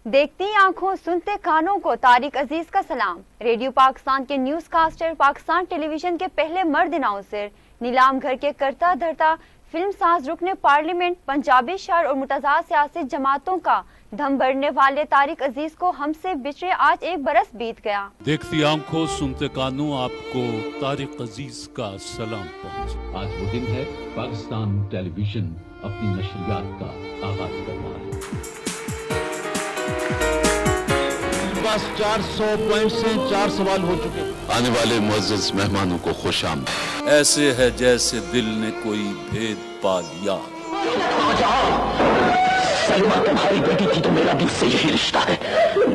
देखती आंखों सुनते कानों को तारिक अजीज का सलाम। रेडियो पाकिस्तान के न्यूज कास्टर, पाकिस्तान टेलीविजन के पहले मर्द अनाउंसर, नीलाम घर के करता धरता फिल्म साज, रुकने पार्लियामेंट, पंजाबी शहर और मुतज़ा सियासी जमातों का दम भरने वाले तारिक अजीज को हमसे बिछड़े आज एक बरस बीत गया। देखती आंखों सुनते कानों आपको तारिक अजीज का सलाम पहुंचे। आज वो दिन है, पाकिस्तान टेलीविजन अपनी नशरियात का आगाज कर रहा है। बस 400 पॉइंट से 4 सवाल हो चुके। आने वाले मुअज़्ज़ज़ मेहमानों को खुशामदीद। ऐसे है जैसे दिल ने कोई भेद पा लिया। सलमा तुम्हारी बेटी थी तो मेरा भी उससे यही रिश्ता है,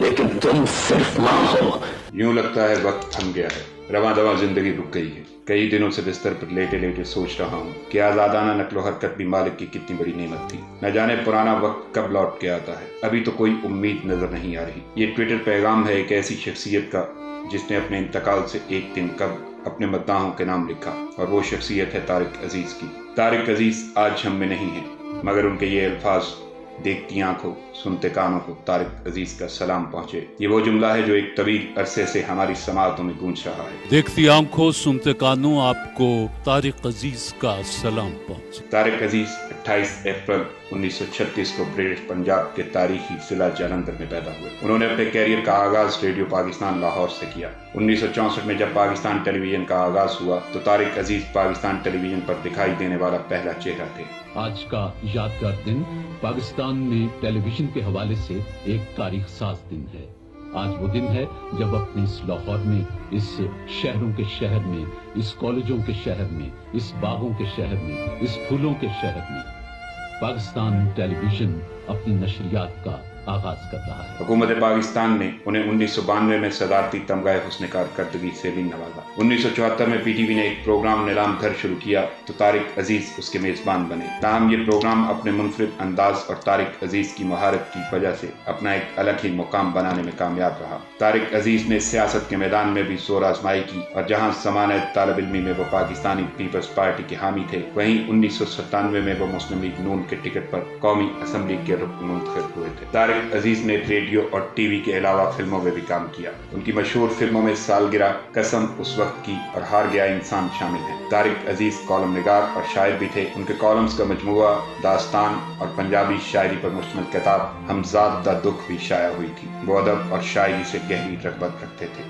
लेकिन तुम सिर्फ माँ हो। यूं लगता है वक्त थम गया है, रवां दवा जिंदगी रुक गई है। कई दिनों से बिस्तर पर लेटे लेटे सोच रहा हूँ कि आज़ादाना नक्लो हरकत भी मालिक की कितनी बड़ी नेमत थी। न जाने पुराना वक्त कब लौट के आता है, अभी तो कोई उम्मीद नजर नहीं आ रही। ये ट्विटर पैगाम है एक ऐसी शख्सियत का जिसने अपने इंतकाल से एक दिन कब अपने मद्दाहों के नाम लिखा, और वो शख्सियत है तारिक अजीज की। तारिक अजीज आज हम में नहीं है, मगर उनके ये अल्फाज देखती आंखों सुनते कानों को तारिक अजीज का सलाम पहुंचे। ये वो जुमला है जो एक तवील अरसे से हमारी समातों में गूंज रहा है। देखती आंखों सुनते कानों आपको तारिक अजीज का सलाम पहुंचे। तारिक अजीज 28 अप्रैल 1936 को ब्रिटिश पंजाब के तारीखी जिला जालंधर में पैदा हुए। उन्होंने अपने कैरियर का आगाज रेडियो पाकिस्तान लाहौर से किया। 1964 में जब पाकिस्तान टेलीविजन का आगाज हुआ तो तारिक अजीज पाकिस्तान टेलीविजन पर दिखाई देने वाला पहला चेहरा थे। आज का यादगार दिन पाकिस्तान में टेलीविजन के हवाले से एक तारीख साज दिन है। आज वो दिन है जब अपने इस लाहौर में, इस शहरों के शहर में, इस कॉलेजों के शहर में, इस बागों के शहर में, इस फूलों के शहर में पाकिस्तान टेलीविजन अपनी नशरियात का आगाज कर रहा है। हुकूमत पाकिस्तान ने उन्हें 1992 में सदारती तमगाए हुस्न कारकर्दगी से भी नवाजा। 1974 में पीटीवी ने एक प्रोग्राम नीलाम घर शुरू किया तो तारिक अजीज उसके मेजबान बने। ताहम ये प्रोग्राम अपने मुनफरिद अंदाज और तारिक अजीज की महारत की वजह से अपना एक अलग ही मुकाम बनाने में कामयाब रहा। तारिक अजीज ने सियासत के मैदान में भी जोर आजमाई की, और जहाँ ज़मानत तालिब इल्मी में वो पाकिस्तानी पीपल्स पार्टी के हामी थे, वहीं 1997 में वो मुस्लिम लीग नून के टिकट पर कौमी असम्बली के रुकन मुंतखब हुए थे। तारिक अजीज ने रेडियो और टीवी के अलावा फिल्मों में भी काम किया। उनकी मशहूर फिल्मों में सालगिरह, कसम, उस वक्त की और हार गया इंसान शामिल हैं। तारिक अजीज कॉलम निगार और शायर भी थे। उनके कॉलम्स का मजमुआ दास्तान और पंजाबी शायरी पर मुश्तमिल किताब हमजाद दा दुख भी शाया हुई थी। वो अदब और शायरी से गहरी रग़बत रखते थे।